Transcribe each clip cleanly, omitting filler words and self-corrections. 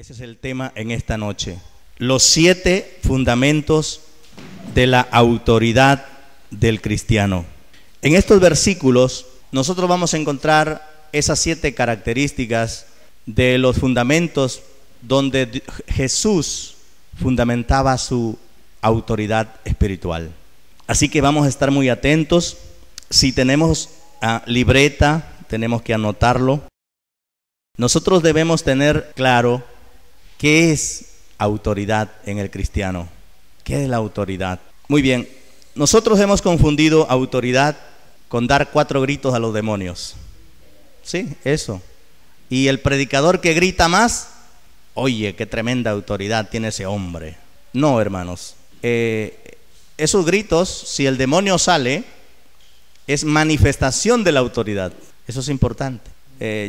Ese es el tema en esta noche. Los 7 fundamentos de la autoridad del cristiano. En estos versículos nosotros vamos a encontrar esas 7 características de los fundamentos donde Jesús fundamentaba su autoridad espiritual. Así que vamos a estar muy atentos. Si tenemos libreta, tenemos que anotarlo. Nosotros debemos tener claro qué es autoridad en el cristiano. ¿Qué es la autoridad? Muy bien, nosotros hemos confundido autoridad con dar 4 gritos a los demonios. Sí, eso. Y el predicador que grita más, oye, qué tremenda autoridad tiene ese hombre. No, hermanos. Esos gritos, si el demonio sale, es manifestación de la autoridad. Eso es importante.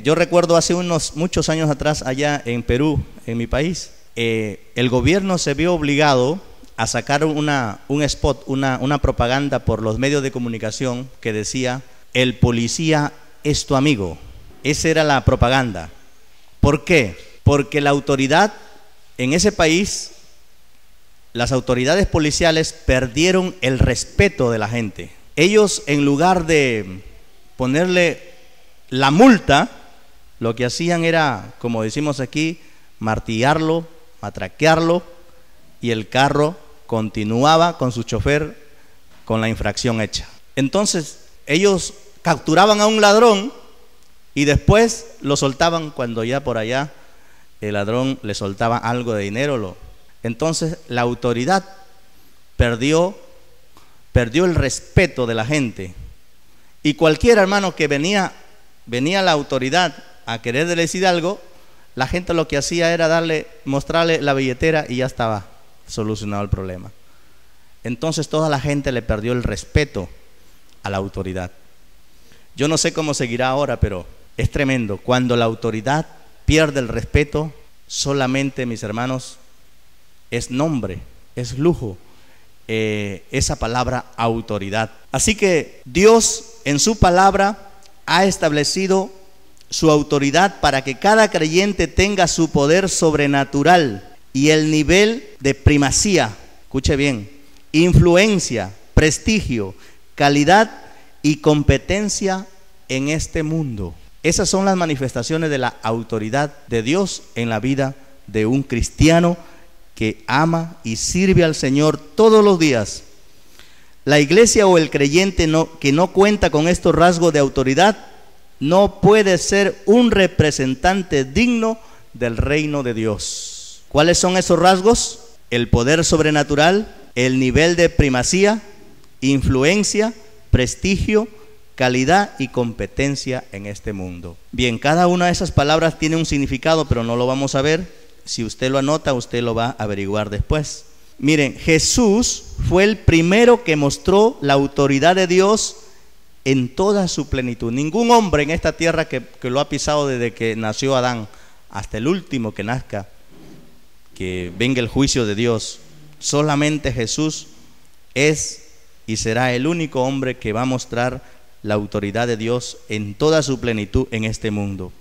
Yo recuerdo hace muchos años atrás, allá en Perú, en mi país, el gobierno se vio obligado a sacar un spot, una propaganda por los medios de comunicación que decía: el policía es tu amigo. Esa era la propaganda. ¿Por qué? Porque la autoridad en ese país, las autoridades policiales perdieron el respeto de la gente. Ellos, en lugar de ponerle la multa, lo que hacían era, como decimos aquí, martillarlo, matraquearlo, y el carro continuaba con su chofer con la infracción hecha. Entonces ellos capturaban a un ladrón y después lo soltaban cuando ya por allá el ladrón le soltaba algo de dinero. Entonces la autoridad perdió el respeto de la gente, y cualquier hermano que venía la autoridad a querer decir algo, la gente lo que hacía era mostrarle la billetera y ya estaba solucionado el problema. Entonces toda la gente le perdió el respeto a la autoridad. Yo no sé cómo seguirá ahora, pero es tremendo. Cuando la autoridad pierde el respeto, solamente, mis hermanos, es nombre, es lujo, esa palabra autoridad. Así que Dios en su palabra ha establecido su autoridad para que cada creyente tenga su poder sobrenatural y el nivel de primacía, escuche bien, influencia, prestigio, calidad y competencia en este mundo. Esas son las manifestaciones de la autoridad de Dios en la vida de un cristiano que ama y sirve al Señor todos los días. La iglesia o el creyente que no cuenta con estos rasgos de autoridad no puede ser un representante digno del reino de Dios. ¿Cuáles son esos rasgos? El poder sobrenatural, el nivel de primacía, influencia, prestigio, calidad y competencia en este mundo. Bien, cada una de esas palabras tiene un significado, pero no lo vamos a ver. Si usted lo anota, usted lo va a averiguar después. Miren, Jesús fue el primero que mostró la autoridad de Dios en toda su plenitud. Ningún hombre en esta tierra que lo ha pisado desde que nació Adán hasta el último que nazca, que venga el juicio de Dios. Solamente Jesús es y será el único hombre que va a mostrar la autoridad de Dios en toda su plenitud en este mundo.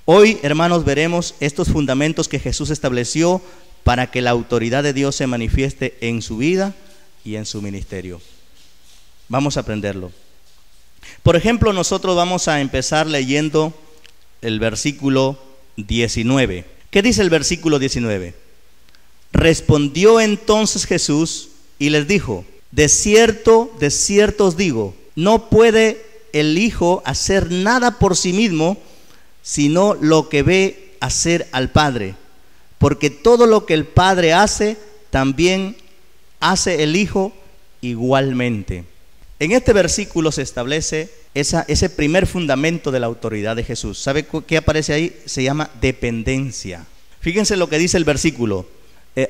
Hoy, hermanos, veremos estos fundamentos que Jesús estableció para que la autoridad de Dios se manifieste en su vida y en su ministerio. Vamos a aprenderlo. Por ejemplo, nosotros vamos a empezar leyendo el versículo 19. ¿Qué dice el versículo 19? Respondió entonces Jesús y les dijo: de cierto os digo, no puede el Hijo hacer nada por sí mismo, sino lo que ve hacer al Padre. Porque todo lo que el Padre hace, también hace el Hijo igualmente. En este versículo se establece ese primer fundamento de la autoridad de Jesús. ¿Sabe qué aparece ahí? Se llama dependencia. Fíjense lo que dice el versículo.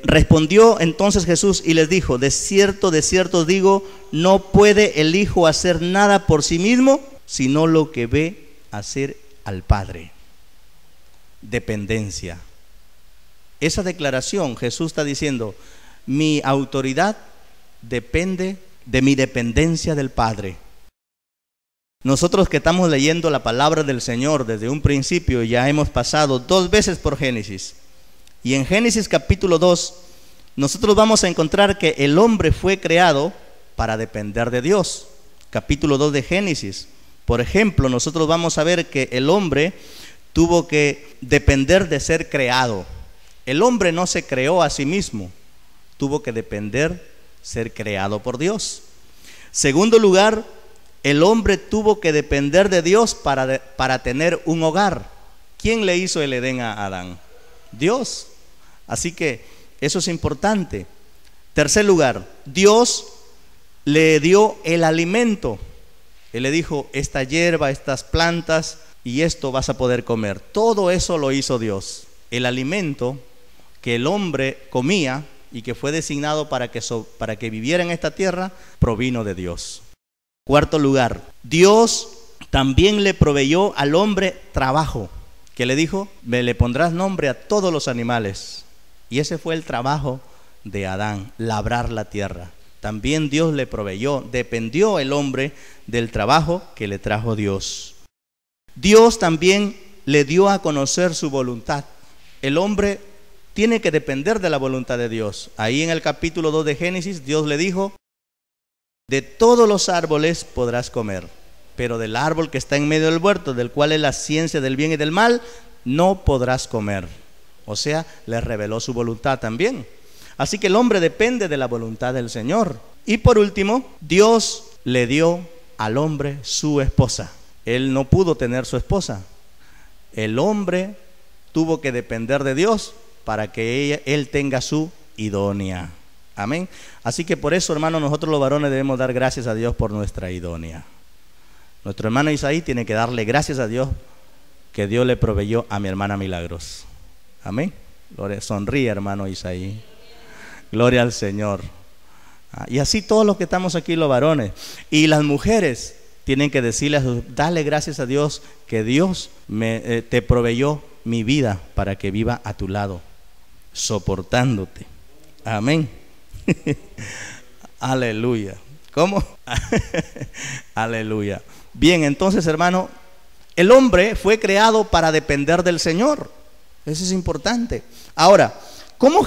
Respondió entonces Jesús y les dijo: de cierto os digo, no puede el Hijo hacer nada por sí mismo, sino lo que ve hacer al Padre. Dependencia. Esa declaración, Jesús está diciendo: mi autoridad depende de mi dependencia del Padre. Nosotros que estamos leyendo la palabra del Señor desde un principio, ya hemos pasado 2 veces por Génesis. Y en Génesis capítulo 2, nosotros vamos a encontrar que el hombre fue creado para depender de Dios. Capítulo 2 de Génesis. Por ejemplo, nosotros vamos a ver que el hombre tuvo que depender de ser creado. El hombre no se creó a sí mismo, tuvo que depender ser creado por Dios. Segundo lugar, el hombre tuvo que depender de Dios para tener un hogar. ¿Quién le hizo el Edén a Adán? Dios. Así que eso es importante. Tercer lugar, Dios le dio el alimento. Él le dijo, esta hierba, estas plantas y esto vas a poder comer. Todo eso lo hizo Dios. El alimento que el hombre comía y que fue designado para que viviera en esta tierra, provino de Dios. Cuarto lugar, Dios también le proveyó al hombre trabajo, que le dijo, le pondrás nombre a todos los animales. Y ese fue el trabajo de Adán, labrar la tierra. También Dios le proveyó, dependió el hombre del trabajo que le trajo Dios. Dios también le dio a conocer su voluntad. El hombre tiene que depender de la voluntad de Dios. Ahí en el capítulo 2 de Génesis, Dios le dijo, de todos los árboles podrás comer, pero del árbol que está en medio del huerto, del cual es la ciencia del bien y del mal, no podrás comer. O sea, le reveló su voluntad también. Así que el hombre depende de la voluntad del Señor. Y por último, Dios le dio al hombre su esposa. Él no pudo tener su esposa. El hombre tuvo que depender de Dios para que él tenga su idónea. Amén. Así que por eso, hermanos, nosotros los varones debemos dar gracias a Dios por nuestra idónea. Nuestro hermano Isaí tiene que darle gracias a Dios que Dios le proveyó a mi hermana Milagros. Amén. Sonríe, hermano Isaí. Gloria al Señor. Y así todos los que estamos aquí, los varones. Y las mujeres tienen que decirle, dale gracias a Dios que Dios te proveyó mi vida para que viva a tu lado, soportándote. Amén. Aleluya. ¿Cómo? Aleluya. Bien, entonces, hermano, el hombre fue creado para depender del Señor. Eso es importante. Ahora, ¿cómo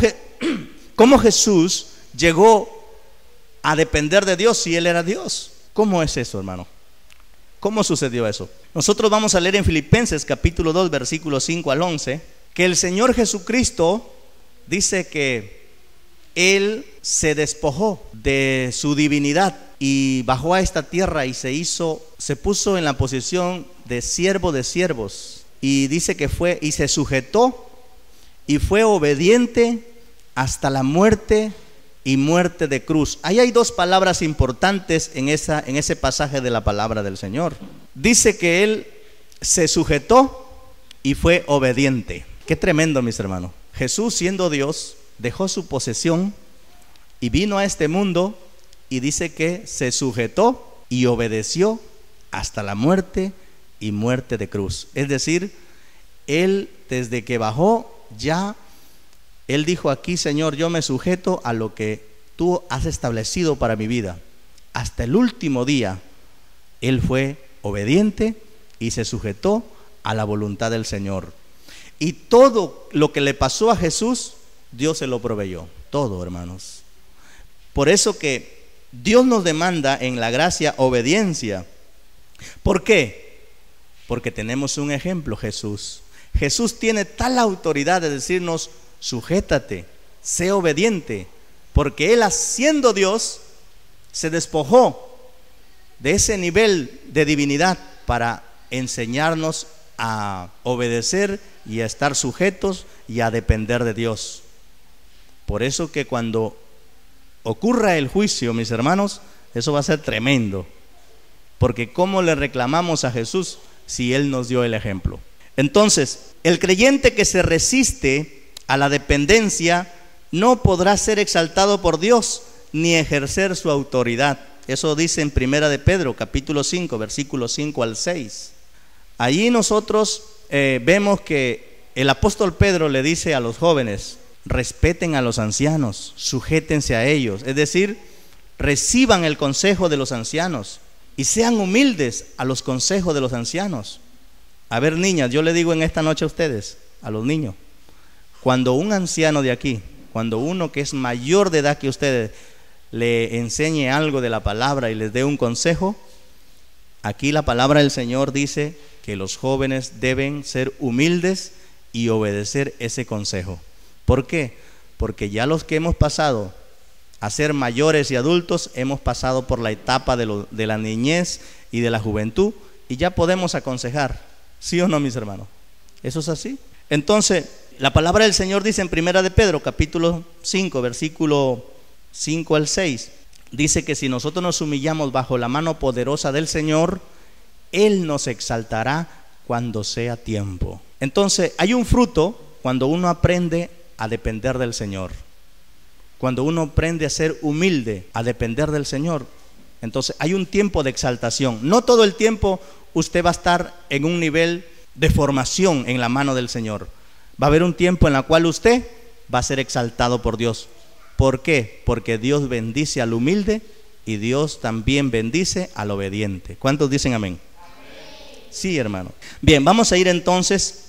Jesús llegó a depender de Dios si Él era Dios? ¿Cómo es eso, hermano? ¿Cómo sucedió eso? Nosotros vamos a leer en Filipenses capítulo 2, versículos 5 al 11, que el Señor Jesucristo dice que Él se despojó de su divinidad y bajó a esta tierra y se puso en la posición de siervo de siervos. Y dice que se sujetó y fue obediente hasta la muerte y muerte de cruz. Ahí hay dos palabras importantes en ese pasaje de la palabra del Señor. Dice que Él se sujetó y fue obediente. Qué tremendo, mis hermanos. Jesús, siendo Dios, dejó su posesión y vino a este mundo y dice que se sujetó y obedeció hasta la muerte y muerte de cruz. Es decir, Él desde que bajó ya, Él dijo aquí, Señor, yo me sujeto a lo que tú has establecido para mi vida. Hasta el último día, Él fue obediente y se sujetó a la voluntad del Señor. Y todo lo que le pasó a Jesús, Dios se lo proveyó. Todo, hermanos. Por eso que Dios nos demanda en la gracia obediencia. ¿Por qué? Porque tenemos un ejemplo, Jesús. Jesús tiene tal autoridad de decirnos, sujétate, sé obediente, porque Él, siendo Dios, se despojó de ese nivel de divinidad para enseñarnos a obedecer y a estar sujetos y a depender de Dios. Por eso que cuando ocurra el juicio, mis hermanos, eso va a ser tremendo, porque ¿cómo le reclamamos a Jesús si Él nos dio el ejemplo? Entonces, el creyente que se resiste a la dependencia no podrá ser exaltado por Dios ni ejercer su autoridad. Eso dice en Primera de Pedro, capítulo 5, versículos 5 al 6. Allí nosotros vemos que el apóstol Pedro le dice a los jóvenes, respeten a los ancianos, sujétense a ellos. Es decir, reciban el consejo de los ancianos y sean humildes a los consejos de los ancianos. A ver, niñas, yo le digo en esta noche a ustedes, a los niños, cuando un anciano de aquí, cuando uno que es mayor de edad que ustedes, le enseñe algo de la palabra y les dé un consejo, aquí la palabra del Señor dice que los jóvenes deben ser humildes y obedecer ese consejo. ¿Por qué? Porque ya los que hemos pasado a ser mayores y adultos, hemos pasado por la etapa de la niñez y de la juventud, y ya podemos aconsejar, ¿sí o no, mis hermanos? ¿Eso es así? Entonces, la palabra del Señor dice en Primera de Pedro, capítulo 5, versículo 5 al 6, dice que si nosotros nos humillamos bajo la mano poderosa del Señor, Él nos exaltará cuando sea tiempo. Entonces, hay un fruto cuando uno aprende a depender del Señor. Cuando uno aprende a ser humilde, a depender del Señor, entonces hay un tiempo de exaltación. No todo el tiempo usted va a estar en un nivel de formación en la mano del Señor. Va a haber un tiempo en el cual usted va a ser exaltado por Dios. ¿Por qué? Porque Dios bendice al humilde y Dios también bendice al obediente. ¿Cuántos dicen amén? Amén. Sí, hermano. Bien, vamos a ir entonces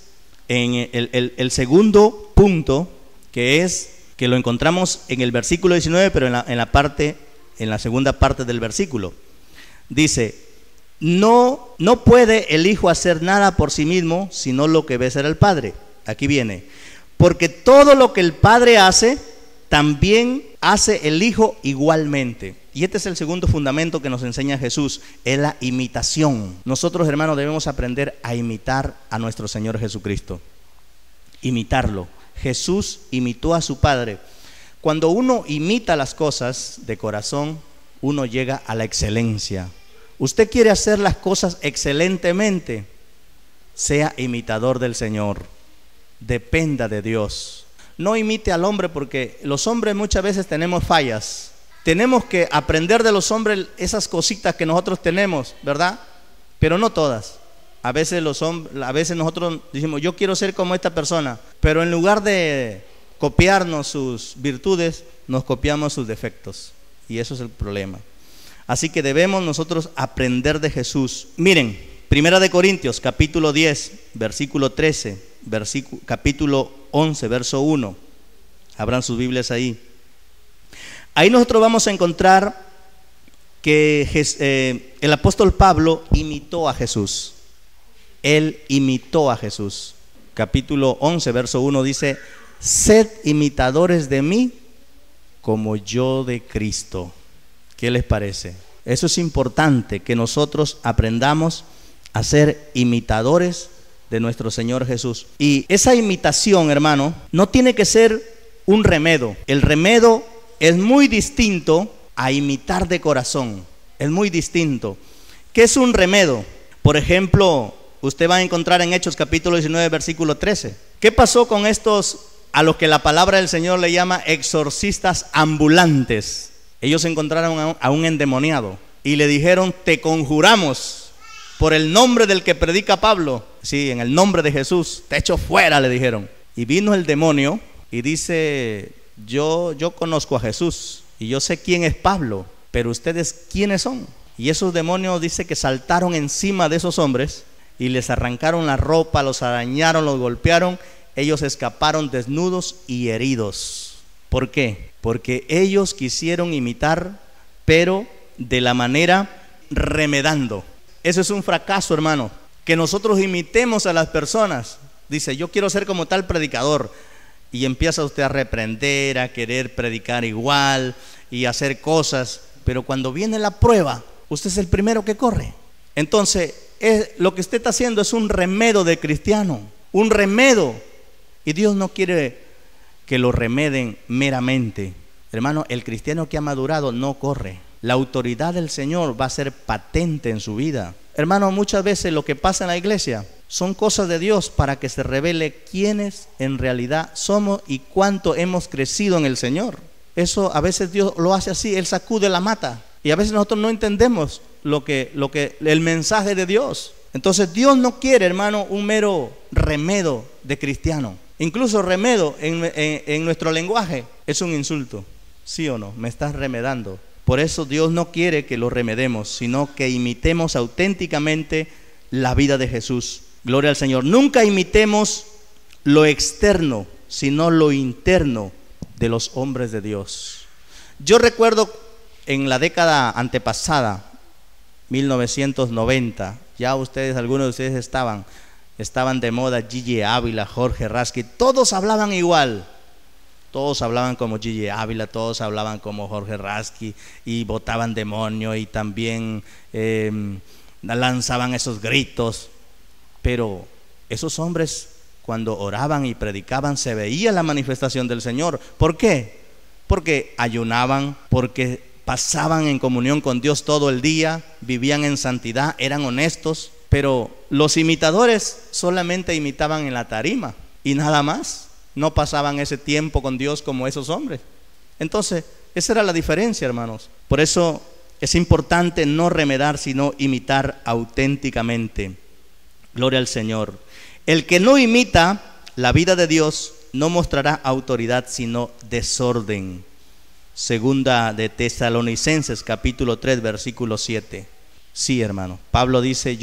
en el segundo punto, que lo encontramos en el versículo 19, pero en la segunda parte del versículo. Dice: no puede el Hijo hacer nada por sí mismo, sino lo que ve hacer el Padre. Aquí viene: porque todo lo que el Padre hace, también hace el Hijo igualmente. Y este es el segundo fundamento que nos enseña Jesús, es la imitación. Nosotros, hermanos, debemos aprender a imitar a nuestro Señor Jesucristo. Imitarlo. Jesús imitó a su Padre. Cuando uno imita las cosas de corazón, uno llega a la excelencia. Usted quiere hacer las cosas excelentemente, sea imitador del Señor. Dependa de Dios. No imite al hombre, porque los hombres muchas veces tenemos fallas. Tenemos que aprender de los hombres esas cositas que nosotros tenemos, ¿verdad? Pero no todas. A veces nosotros decimos: yo quiero ser como esta persona, pero en lugar de copiarnos sus virtudes, nos copiamos sus defectos, y eso es el problema. Así que debemos nosotros aprender de Jesús. Miren, Primera de Corintios, capítulo 10, versículo 13, capítulo 11, verso 1. Abran sus Biblias ahí. Ahí nosotros vamos a encontrar que el apóstol Pablo imitó a Jesús. Él imitó a Jesús. Capítulo 11, verso 1 dice: sed imitadores de mí como yo de Cristo. ¿Qué les parece? Eso es importante, que nosotros aprendamos a ser imitadores de nuestro Señor Jesús. Y esa imitación, hermano, no tiene que ser un remedo. El remedo es muy distinto a imitar de corazón. Es muy distinto. ¿Qué es un remedo? Por ejemplo, usted va a encontrar en Hechos capítulo 19, versículo 13. ¿Qué pasó con estos a los que la palabra del Señor le llama exorcistas ambulantes? Ellos encontraron a un endemoniado y le dijeron: te conjuramos por el nombre del que predica Pablo, sí, en el nombre de Jesús, te echo fuera, le dijeron. Y vino el demonio y dice: yo conozco a Jesús y yo sé quién es Pablo, pero ustedes ¿quiénes son? Y esos demonios, dice que saltaron encima de esos hombres y les arrancaron la ropa, los arañaron, los golpearon. Ellos escaparon desnudos y heridos. ¿Por qué? Porque ellos quisieron imitar, pero de la manera remedando. Eso es un fracaso, hermano. Que nosotros imitemos a las personas. Dice: yo quiero ser como tal predicador. Y empieza usted a reprender, a querer predicar igual y hacer cosas. Pero cuando viene la prueba, usted es el primero que corre. Entonces, lo que usted está haciendo es un remedo de cristiano. Un remedo. Y Dios no quiere que lo remeden meramente. Hermano, el cristiano que ha madurado no corre. La autoridad del Señor va a ser patente en su vida. Hermano, muchas veces lo que pasa en la iglesia son cosas de Dios para que se revele quiénes en realidad somos y cuánto hemos crecido en el Señor. Eso a veces Dios lo hace así, Él sacude la mata. Y a veces nosotros no entendemos el mensaje de Dios. Entonces Dios no quiere, hermano, un mero remedo de cristiano. Incluso remedo en nuestro lenguaje es un insulto. ¿Sí o no? Me estás remedando. Por eso Dios no quiere que lo remedemos, sino que imitemos auténticamente la vida de Jesús. Gloria al Señor. Nunca imitemos lo externo, sino lo interno de los hombres de Dios. Yo recuerdo en la década antepasada, 1990, ya ustedes, algunos de ustedes estaban de moda, Gigi Ávila, Jorge Rasky, todos hablaban igual. Todos hablaban como Gigi Ávila, todos hablaban como Jorge Rasky y botaban demonio y también lanzaban esos gritos. Pero esos hombres, cuando oraban y predicaban, se veía la manifestación del Señor. ¿Por qué? Porque ayunaban, porque pasaban en comunión con Dios todo el día, vivían en santidad, eran honestos. Pero los imitadores solamente imitaban en la tarima y nada más. No pasaban ese tiempo con Dios como esos hombres. Entonces, esa era la diferencia, hermanos. Por eso es importante no remedar, sino imitar auténticamente. Gloria al Señor. El que no imita la vida de Dios no mostrará autoridad, sino desorden. Segunda de Tesalonicenses, capítulo 3, versículo 7. Sí, hermano. Pablo dice,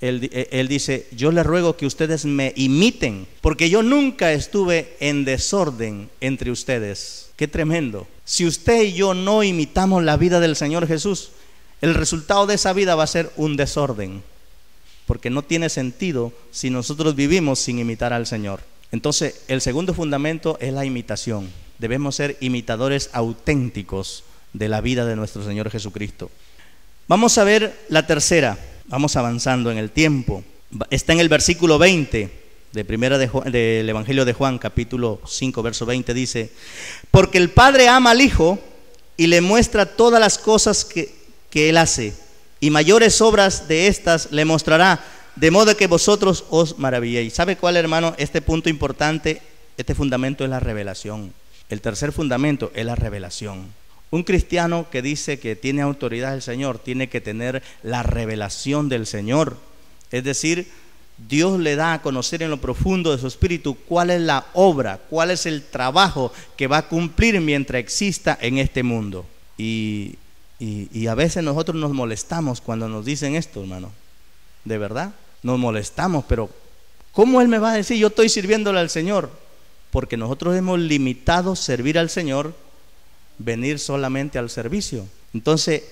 Él dice, yo les ruego que ustedes me imiten, porque yo nunca estuve en desorden entre ustedes. Qué tremendo. Si usted y yo no imitamos la vida del Señor Jesús, el resultado de esa vida va a ser un desorden, porque no tiene sentido si nosotros vivimos sin imitar al Señor. Entonces, el segundo fundamento es la imitación. Debemos ser imitadores auténticos de la vida de nuestro Señor Jesucristo. Vamos a ver la tercera. Vamos avanzando en el tiempo. Está en el versículo 20 del Evangelio de Juan, capítulo 5, verso 20, dice: porque el Padre ama al Hijo y le muestra todas las cosas que Él hace, y mayores obras de estas le mostrará, de modo que vosotros os maravilléis. ¿Sabe cuál, hermano? Este punto importante, este fundamento es la revelación. El tercer fundamento es la revelación. Un cristiano que dice que tiene autoridad del Señor tiene que tener la revelación del Señor. Es decir, Dios le da a conocer en lo profundo de su espíritu cuál es la obra, cuál es el trabajo que va a cumplir mientras exista en este mundo. Y a veces nosotros nos molestamos cuando nos dicen esto, hermano. De verdad, nos molestamos, pero ¿cómo Él me va a decir yo estoy sirviéndole al Señor? Porque nosotros hemos limitado servir al Señor, venir solamente al servicio. Entonces,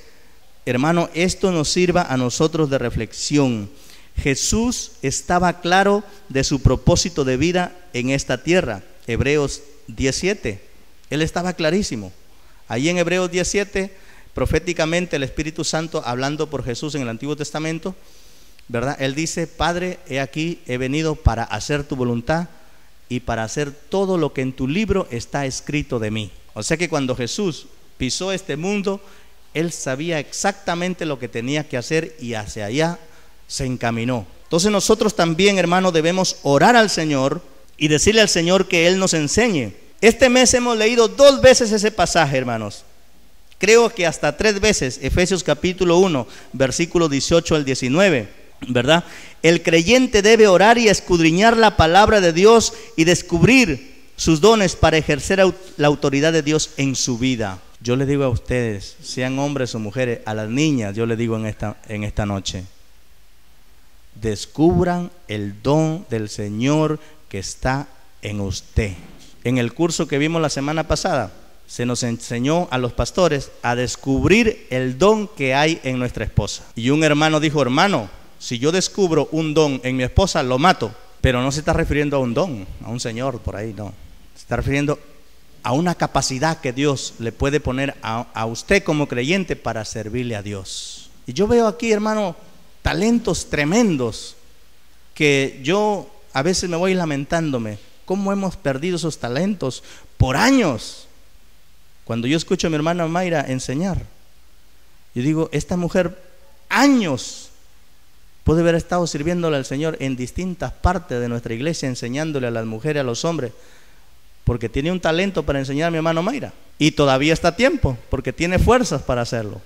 hermano, esto nos sirva a nosotros de reflexión. Jesús estaba claro de su propósito de vida en esta tierra. Hebreos 17. Él estaba clarísimo. Ahí en Hebreos 17, proféticamente el Espíritu Santo hablando por Jesús en el Antiguo Testamento, ¿verdad? Él dice: Padre, he aquí, he venido para hacer tu voluntad y para hacer todo lo que en tu libro está escrito de mí. O sea que cuando Jesús pisó este mundo, Él sabía exactamente lo que tenía que hacer y hacia allá se encaminó. Entonces nosotros también, hermano, debemos orar al Señor y decirle al Señor que Él nos enseñe. Este mes hemos leído 2 veces ese pasaje, hermanos. Creo que hasta 3 veces, Efesios capítulo 1, versículo 18 al 19, ¿verdad? El creyente debe orar y escudriñar la palabra de Dios y descubrir sus dones para ejercer la autoridad de Dios en su vida. Yo les digo a ustedes, sean hombres o mujeres, a las niñas, yo les digo en esta noche, descubran el don del Señor que está en usted. En el curso que vimos la semana pasada, se nos enseñó a los pastores a descubrir el don que hay en nuestra esposa. Y un hermano dijo: hermano, si yo descubro un don en mi esposa, lo mato. Pero no se está refiriendo a un don, a un señor por ahí, no. Se está refiriendo a una capacidad que Dios le puede poner a usted como creyente para servirle a Dios. Y yo veo aquí, hermano, talentos tremendos que yo a veces me voy lamentándome. ¿Cómo hemos perdido esos talentos por años? Cuando yo escucho a mi hermana Mayra enseñar, yo digo, esta mujer años puede haber estado sirviéndole al Señor en distintas partes de nuestra iglesia, enseñándole a las mujeres, a los hombres, porque tiene un talento para enseñar a mi hermano Mayra. Y todavía está a tiempo, porque tiene fuerzas para hacerlo.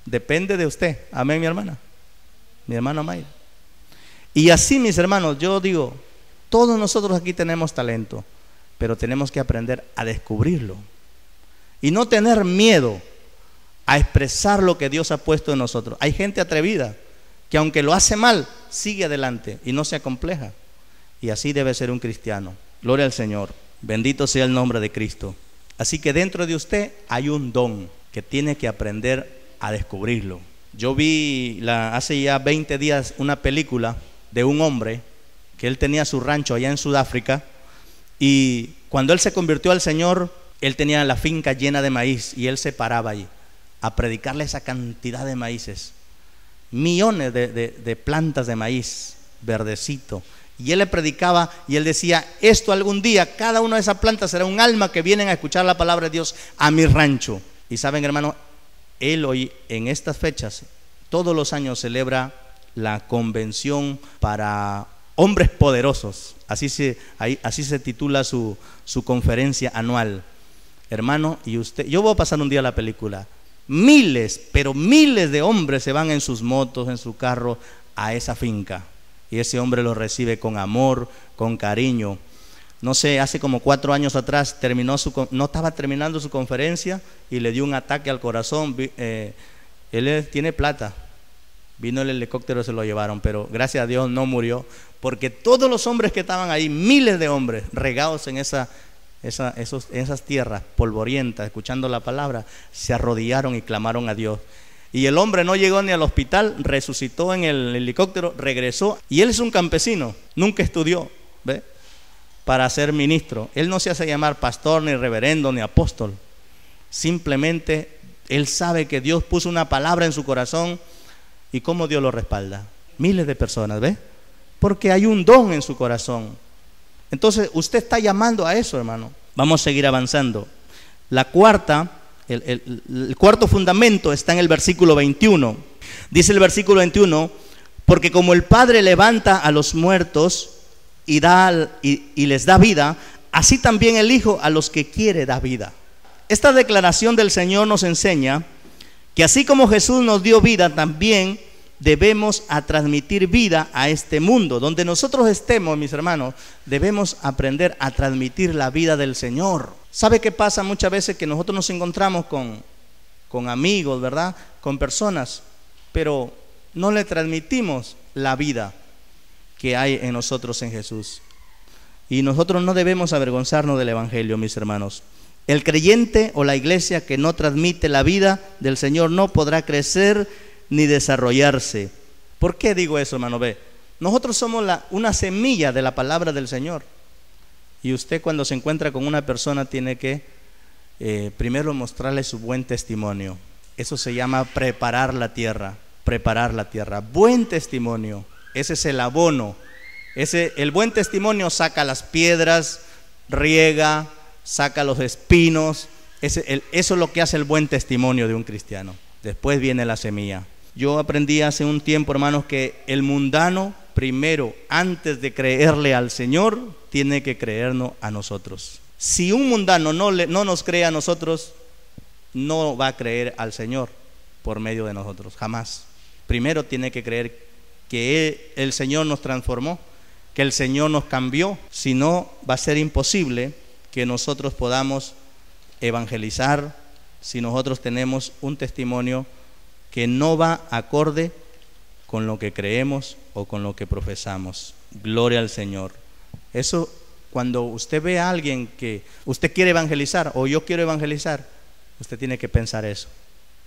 Depende de usted. Amén, mi hermana, mi hermano Mayra. Y así, mis hermanos, yo digo, todos nosotros aquí tenemos talento, pero tenemos que aprender a descubrirlo. Y no tener miedo a expresar lo que Dios ha puesto en nosotros. Hay gente atrevida que aunque lo hace mal, sigue adelante y no se acompleja. Y así debe ser un cristiano. Gloria al Señor. Bendito sea el nombre de Cristo. Así que dentro de usted hay un don que tiene que aprender a descubrirlo. Yo vi hace ya 20 días una película de un hombre que él tenía su rancho allá en Sudáfrica, y cuando él se convirtió al Señor, él tenía la finca llena de maíz y él se paraba ahí a predicarle esa cantidad de maíces, millones de plantas de maíz verdecito, y él le predicaba y él decía: esto algún día, cada una de esas plantas será un alma que vienen a escuchar la palabra de Dios a mi rancho. Y saben, hermano, él hoy en estas fechas todos los años celebra la convención para hombres poderosos, así se titula su conferencia anual. Hermano, y usted, yo voy a pasar un día la película, miles, pero miles de hombres se van en sus motos, en su carro a esa finca, y ese hombre los recibe con amor, con cariño. No sé, hace como 4 años atrás no estaba terminando su conferencia y le dio un ataque al corazón. Él tiene plata, vino el helicóptero, se lo llevaron, pero gracias a Dios no murió, porque todos los hombres que estaban ahí, miles de hombres regados en esas tierras polvorientas, escuchando la palabra, se arrodillaron y clamaron a Dios. Y el hombre no llegó ni al hospital, resucitó en el helicóptero, regresó, y él es un campesino, nunca estudió, ¿ve?, para ser ministro. Él no se hace llamar pastor, ni reverendo, ni apóstol. Simplemente él sabe que Dios puso una palabra en su corazón, y cómo Dios lo respalda. Miles de personas, ¿ve? Porque hay un don en su corazón. Entonces usted está llamando a eso, hermano. Vamos a seguir avanzando. El cuarto fundamento está en el versículo 21. Dice el versículo 21: porque como el Padre levanta a los muertos y les da vida, así también el Hijo a los que quiere da vida. Esta declaración del Señor nos enseña que así como Jesús nos dio vida, también debemos transmitir vida a este mundo. Donde nosotros estemos, mis hermanos, debemos aprender a transmitir la vida del Señor. ¿Sabe qué pasa muchas veces? Que nosotros nos encontramos con amigos, ¿verdad?, con personas, pero no le transmitimos la vida que hay en nosotros en Jesús. Y nosotros no debemos avergonzarnos del Evangelio, mis hermanos. El creyente o la iglesia que no transmite la vida del Señor no podrá crecer ni desarrollarse. ¿Por qué digo eso, hermano? Ve, nosotros somos una semilla de la palabra del Señor. Y usted, cuando se encuentra con una persona, tiene que primero mostrarle su buen testimonio. Eso se llama preparar la tierra. Preparar la tierra. Buen testimonio. Ese es el abono. El buen testimonio saca las piedras, riega, saca los espinos. Eso es lo que hace el buen testimonio de un cristiano. Después viene la semilla. Yo aprendí hace un tiempo, hermanos, que el mundano primero, antes de creerle al Señor, tiene que creernos a nosotros. Si un mundano no nos cree a nosotros, no va a creer al Señor por medio de nosotros, jamás. Primero tiene que creer que el Señor nos transformó, que el Señor nos cambió. Si no, va a ser imposible que nosotros podamos evangelizar si nosotros tenemos un testimonio que no va acorde con lo que creemos o con lo que profesamos. Gloria al Señor. Eso, cuando usted ve a alguien que usted quiere evangelizar o yo quiero evangelizar, usted tiene que pensar eso.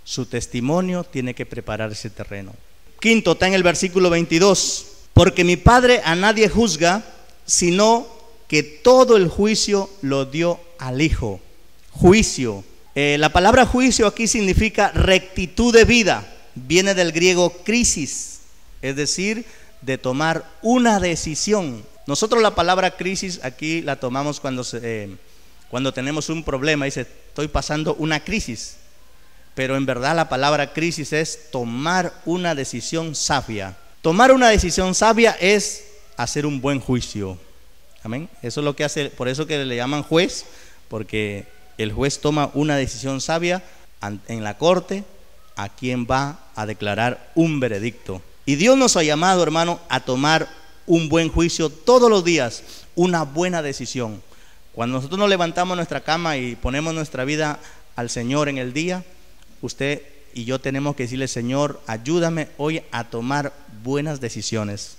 Su testimonio tiene que preparar ese terreno. Quinto, está en el versículo 22. Porque mi Padre a nadie juzga, sino que todo el juicio lo dio al Hijo. Juicio. La palabra juicio aquí significa rectitud de vida. Viene del griego crisis, es decir, de tomar una decisión. Nosotros la palabra crisis aquí la tomamos cuando tenemos un problema. Dice, estoy pasando una crisis. Pero en verdad la palabra crisis es tomar una decisión sabia. Tomar una decisión sabia es hacer un buen juicio. Amén. Eso es lo que hace, por eso que le llaman juez, porque el juez toma una decisión sabia en la corte a quien va a declarar un veredicto. Y Dios nos ha llamado, hermano, a tomar un buen juicio todos los días, una buena decisión. Cuando nosotros nos levantamos nuestra cama y ponemos nuestra vida al Señor en el día, usted y yo tenemos que decirle, Señor, ayúdame hoy a tomar buenas decisiones.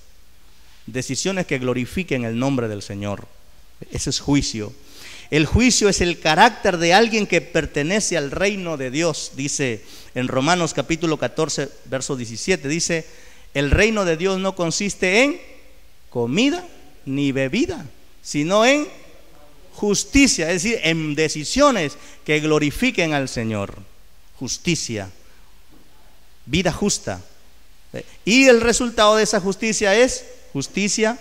Decisiones que glorifiquen el nombre del Señor. Ese es juicio. El juicio es el carácter de alguien que pertenece al reino de Dios. Dice en Romanos capítulo 14, verso 17, dice, el reino de Dios no consiste en comida ni bebida, sino en justicia, es decir, en decisiones que glorifiquen al Señor. Justicia, vida justa. Y el resultado de esa justicia es justicia,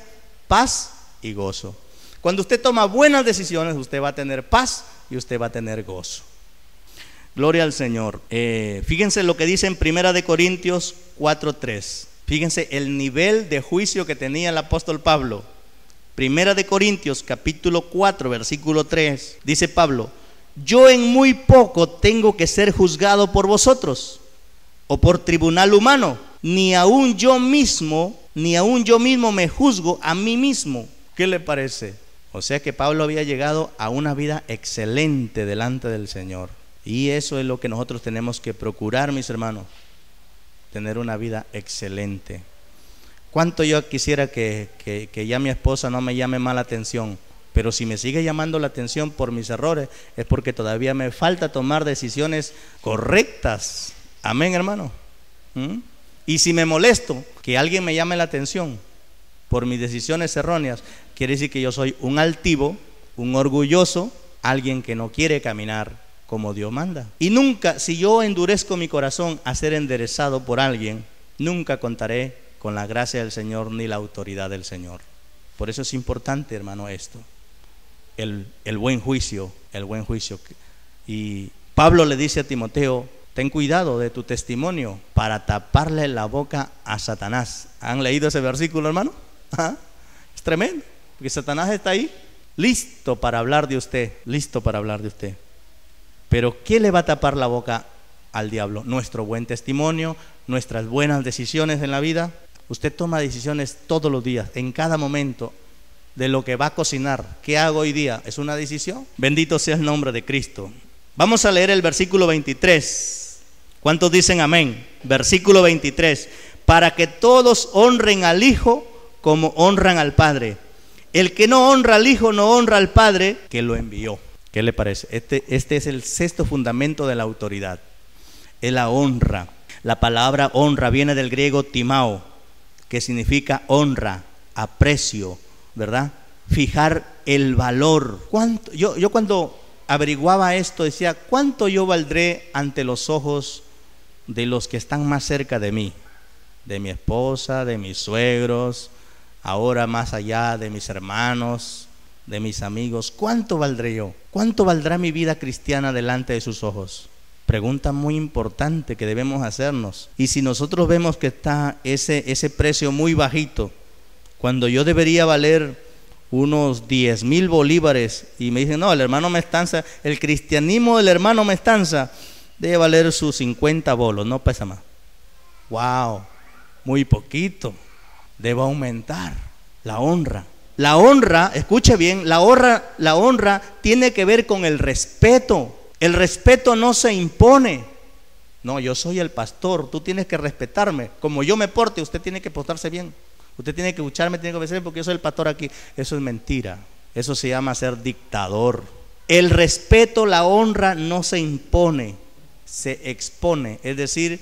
paz y gozo. Cuando usted toma buenas decisiones, usted va a tener paz y usted va a tener gozo. Gloria al Señor. Fíjense lo que dice en 1 Corintios 4:3. Fíjense el nivel de juicio que tenía el apóstol Pablo. 1 Corintios capítulo 4 versículo 3. Dice Pablo, yo en muy poco tengo que ser juzgado por vosotros o por tribunal humano, ni aún yo mismo me juzgo a mí mismo. ¿Qué le parece? O sea que Pablo había llegado a una vida excelente delante del Señor. Y eso es lo que nosotros tenemos que procurar, mis hermanos, tener una vida excelente. Cuánto yo quisiera que ya mi esposa no me llame mala atención, pero si me sigue llamando la atención por mis errores, es porque todavía me falta tomar decisiones correctas. Amén, hermano. Y si me molesto que alguien me llame la atención por mis decisiones erróneas, quiere decir que yo soy un altivo, un orgulloso, alguien que no quiere caminar como Dios manda. Y nunca, si yo endurezco mi corazón a ser enderezado por alguien, nunca contaré con la gracia del Señor ni la autoridad del Señor. Por eso es importante, hermano, esto, el buen juicio, el buen juicio. Y Pablo le dice a Timoteo, ten cuidado de tu testimonio para taparle la boca a Satanás. ¿Han leído ese versículo, hermano? ¿Ah? Es tremendo, porque Satanás está ahí, listo para hablar de usted, listo para hablar de usted. Pero ¿qué le va a tapar la boca al diablo? Nuestro buen testimonio, nuestras buenas decisiones en la vida. Usted toma decisiones todos los días, en cada momento, de lo que va a cocinar. ¿Qué hago hoy día? ¿Es una decisión? Bendito sea el nombre de Cristo. Vamos a leer el versículo 23. ¿Cuántos dicen amén? Versículo 23. Para que todos honren al Hijo como honran al Padre. El que no honra al Hijo no honra al Padre que lo envió. ¿Qué le parece? Este es el sexto fundamento de la autoridad. Es la honra. La palabra honra viene del griego timao, que significa honra, aprecio, ¿verdad? Fijar el valor. ¿Cuánto? Yo cuando averiguaba esto decía, ¿cuánto yo valdré ante los ojos de los que están más cerca de mí? De mi esposa, de mis suegros, ahora más allá de mis hermanos, de mis amigos. ¿Cuánto valdré yo? ¿Cuánto valdrá mi vida cristiana delante de sus ojos? Pregunta muy importante que debemos hacernos. Y si nosotros vemos que está ese precio muy bajito, cuando yo debería valer unos 10,000 bolívares, y me dicen, no, el hermano Mestanza, el cristianismo del hermano Mestanza debe valer sus 50 bolos, no pesa más. Wow, muy poquito. Debe aumentar la honra. La honra, escuche bien, la honra tiene que ver con el respeto. El respeto no se impone. No, yo soy el pastor, tú tienes que respetarme. Como yo me porte, usted tiene que portarse bien. Usted tiene que escucharme, tiene que obedecer porque yo soy el pastor aquí. Eso es mentira. Eso se llama ser dictador. El respeto, la honra no se impone, se expone. Es decir,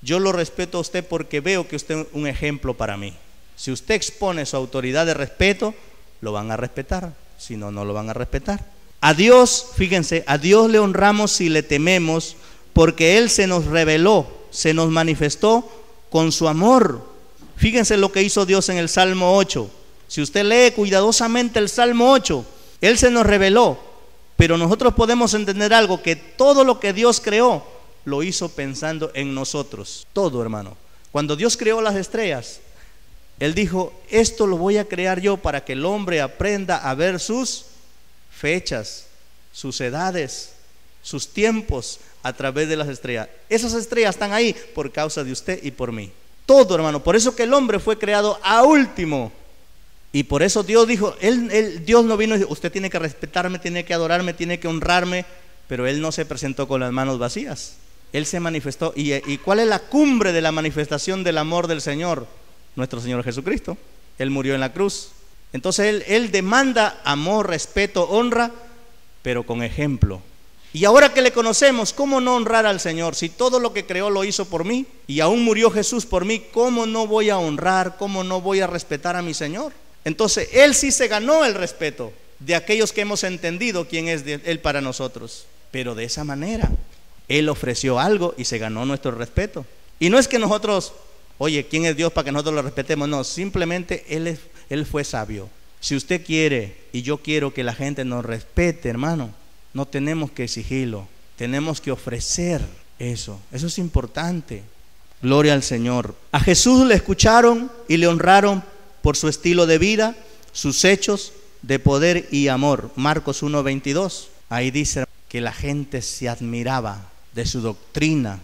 yo lo respeto a usted porque veo que usted es un ejemplo para mí. Si usted expone su autoridad de respeto, lo van a respetar. Si no, no lo van a respetar. A Dios, fíjense, a Dios le honramos si le tememos, porque Él se nos reveló, se nos manifestó con su amor. Fíjense lo que hizo Dios en el Salmo 8. Si usted lee cuidadosamente el Salmo 8, Él se nos reveló, pero nosotros podemos entender algo, que todo lo que Dios creó, lo hizo pensando en nosotros. Todo, hermano. Cuando Dios creó las estrellas, Él dijo, esto lo voy a crear yo para que el hombre aprenda a ver sus fechas, sus edades, sus tiempos a través de las estrellas. Esas estrellas están ahí por causa de usted y por mí. Todo, hermano. Por eso que el hombre fue creado a último. Y por eso Dios dijo, Dios no vino y dijo, usted tiene que respetarme, tiene que adorarme, tiene que honrarme. Pero Él no se presentó con las manos vacías. Él se manifestó. ¿Y cuál es la cumbre de la manifestación del amor del Señor? Nuestro Señor Jesucristo. Él murió en la cruz. Entonces Él demanda amor, respeto, honra, pero con ejemplo. Y ahora que le conocemos, ¿cómo no honrar al Señor? Si todo lo que creó lo hizo por mí y aún murió Jesús por mí, ¿cómo no voy a honrar? ¿Cómo no voy a respetar a mi Señor? Entonces, Él sí se ganó el respeto de aquellos que hemos entendido quién es Él para nosotros. Pero de esa manera, Él ofreció algo y se ganó nuestro respeto. Y no es que nosotros, oye, ¿quién es Dios para que nosotros lo respetemos? No, simplemente Él fue sabio. Si usted quiere y yo quiero que la gente nos respete, hermano, no tenemos que exigirlo, tenemos que ofrecer eso. Eso es importante. Gloria al Señor. A Jesús le escucharon y le honraron por su estilo de vida, sus hechos de poder y amor. Marcos 1:22. Ahí dice que la gente se admiraba de su doctrina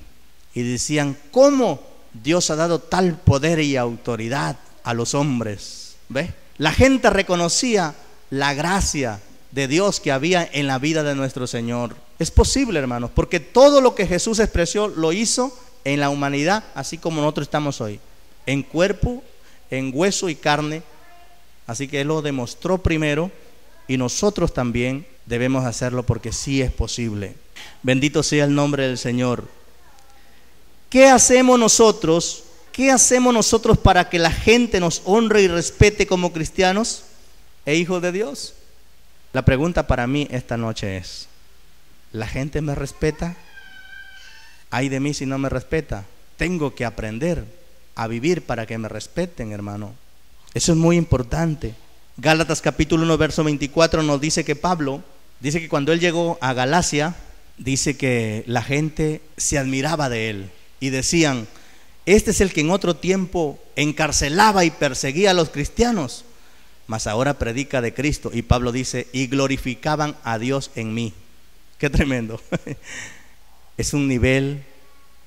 y decían, ¿cómo Dios ha dado tal poder y autoridad a los hombres? ¿Ves? La gente reconocía la gracia de Dios que había en la vida de nuestro Señor. Es posible, hermanos, porque todo lo que Jesús expresó lo hizo en la humanidad, así como nosotros estamos hoy, en cuerpo, en hueso y carne. Así que Él lo demostró primero y nosotros también debemos hacerlo porque sí es posible. Bendito sea el nombre del Señor. ¿Qué hacemos nosotros? ¿Qué hacemos nosotros para que la gente nos honre y respete como cristianos e hijos de Dios? La pregunta para mí esta noche es, ¿la gente me respeta? Ay de mí si no me respeta. Tengo que aprender a vivir para que me respeten, hermano. Eso es muy importante. Gálatas capítulo 1 verso 24 nos dice que Pablo, dice que cuando él llegó a Galacia, dice que la gente se admiraba de él y decían, este es el que en otro tiempo encarcelaba y perseguía a los cristianos, mas ahora predica de Cristo. Y Pablo dice, y glorificaban a Dios en mí. Qué tremendo. Es un nivel,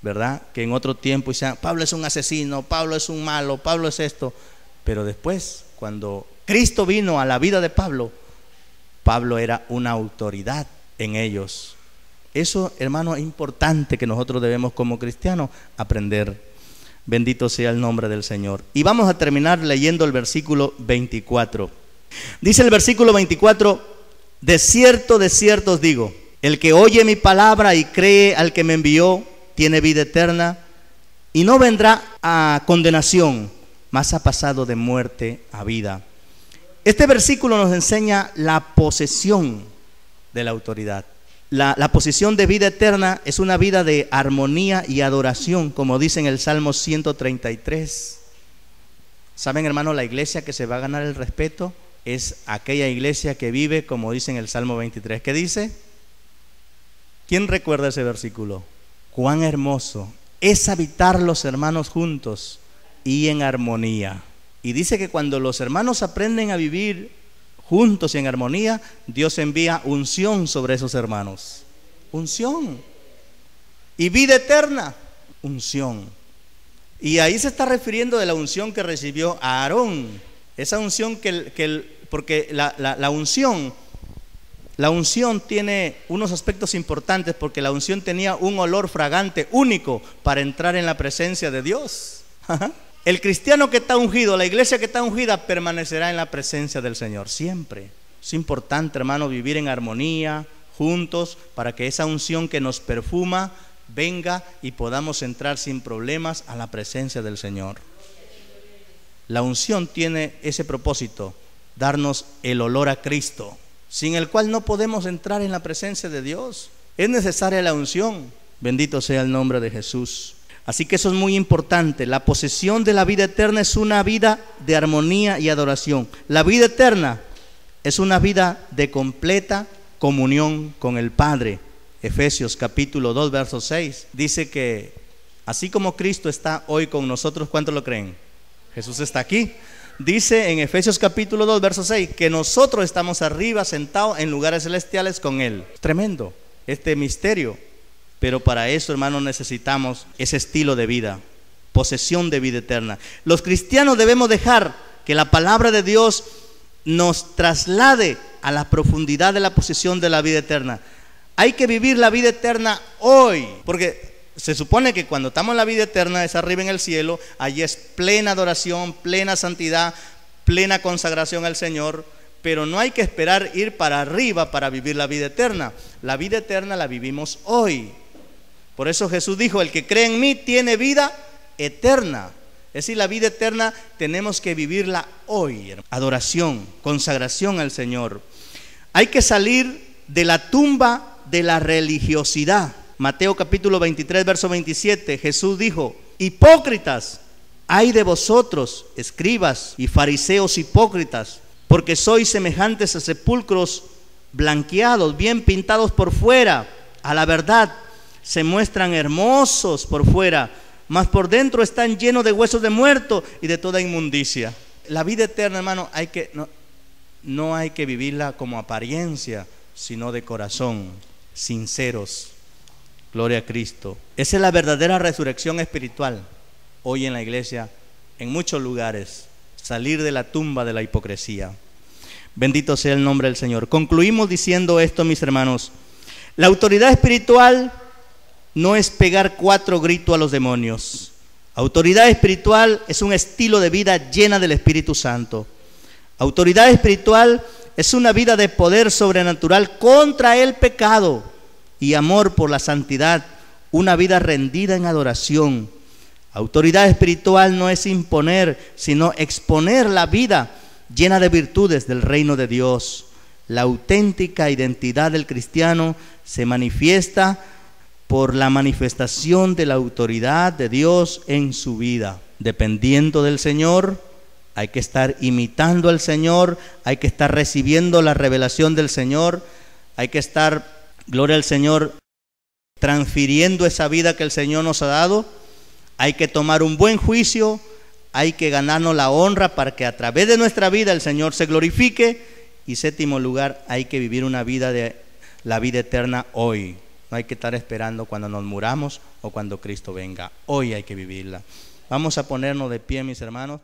¿verdad? Que en otro tiempo decían, Pablo es un asesino, Pablo es un malo, Pablo es esto. Pero después, cuando Cristo vino a la vida de Pablo, Pablo era una autoridad en ellos. Eso, hermano, es importante que nosotros debemos como cristianos aprender. Bendito sea el nombre del Señor. Y vamos a terminar leyendo el versículo 24. Dice el versículo 24, de cierto os digo, el que oye mi palabra y cree al que me envió, tiene vida eterna y no vendrá a condenación, mas ha pasado de muerte a vida. Este versículo nos enseña la posesión de la autoridad. La posición de vida eterna es una vida de armonía y adoración, como dice en el Salmo 133. ¿Saben, hermano? La iglesia que se va a ganar el respeto es aquella iglesia que vive, como dice en el Salmo 23. ¿Qué dice? ¿Quién recuerda ese versículo? Cuán hermoso es habitar los hermanos juntos y en armonía. Y dice que cuando los hermanos aprenden a vivir juntos y en armonía, Dios envía unción sobre esos hermanos. Unción. Y vida eterna. Unción. Y ahí se está refiriendo de la unción que recibió Aarón. Esa unción porque la unción tiene unos aspectos importantes, porque la unción tenía un olor fragante único para entrar en la presencia de Dios. El cristiano que está ungido, la iglesia que está ungida, permanecerá en la presencia del Señor siempre. Es importante, hermano, vivir en armonía, juntos, para que esa unción que nos perfuma venga y podamos entrar sin problemas a la presencia del Señor. La unción tiene ese propósito, darnos el olor a Cristo, sin el cual no podemos entrar en la presencia de Dios. Es necesaria la unción. Bendito sea el nombre de Jesús. Así que eso es muy importante. La posesión de la vida eterna es una vida de armonía y adoración. La vida eterna es una vida de completa comunión con el Padre. Efesios capítulo 2 verso 6 dice que así como Cristo está hoy con nosotros, ¿cuántos lo creen? Jesús está aquí. Dice en Efesios capítulo 2 verso 6 que nosotros estamos arriba sentados en lugares celestiales con Él. Tremendo este misterio. Pero para eso, hermanos, necesitamos ese estilo de vida, posesión de vida eterna. Los cristianos debemos dejar que la palabra de Dios nos traslade a la profundidad de la posesión de la vida eterna. Hay que vivir la vida eterna hoy, porque se supone que cuando estamos en la vida eterna es arriba en el cielo. Allí es plena adoración, plena santidad, plena consagración al Señor, pero no hay que esperar ir para arriba para vivir la vida eterna. La vida eterna la vivimos hoy. Por eso Jesús dijo, el que cree en mí tiene vida eterna. Es decir, la vida eterna tenemos que vivirla hoy. Adoración, consagración al Señor. Hay que salir de la tumba de la religiosidad. Mateo capítulo 23, verso 27, Jesús dijo, hipócritas, ay de vosotros, escribas y fariseos hipócritas, porque sois semejantes a sepulcros blanqueados, bien pintados por fuera. A la verdad, se muestran hermosos por fuera, mas por dentro están llenos de huesos de muerto y de toda inmundicia. La vida eterna, hermano, no hay que vivirla como apariencia, sino de corazón, sinceros. Gloria a Cristo. Esa es la verdadera resurrección espiritual. Hoy en la iglesia, en muchos lugares, salir de la tumba de la hipocresía. Bendito sea el nombre del Señor. Concluimos diciendo esto, mis hermanos. La autoridad espiritual no es pegar 4 gritos a los demonios. Autoridad espiritual es un estilo de vida llena del Espíritu Santo. Autoridad espiritual es una vida de poder sobrenatural contra el pecado y amor por la santidad, una vida rendida en adoración. Autoridad espiritual no es imponer, sino exponer la vida llena de virtudes del reino de Dios. La auténtica identidad del cristiano se manifiesta por la manifestación de la autoridad de Dios en su vida. Dependiendo del Señor, hay que estar imitando al Señor, hay que estar recibiendo la revelación del Señor, hay que estar, gloria al Señor, transfiriendo esa vida que el Señor nos ha dado. Hay que tomar un buen juicio, hay que ganarnos la honra para que a través de nuestra vida el Señor se glorifique. Y séptimo lugar, hay que vivir una vida de la vida eterna hoy. No hay que estar esperando cuando nos muramos o cuando Cristo venga. Hoy hay que vivirla. Vamos a ponernos de pie, mis hermanos.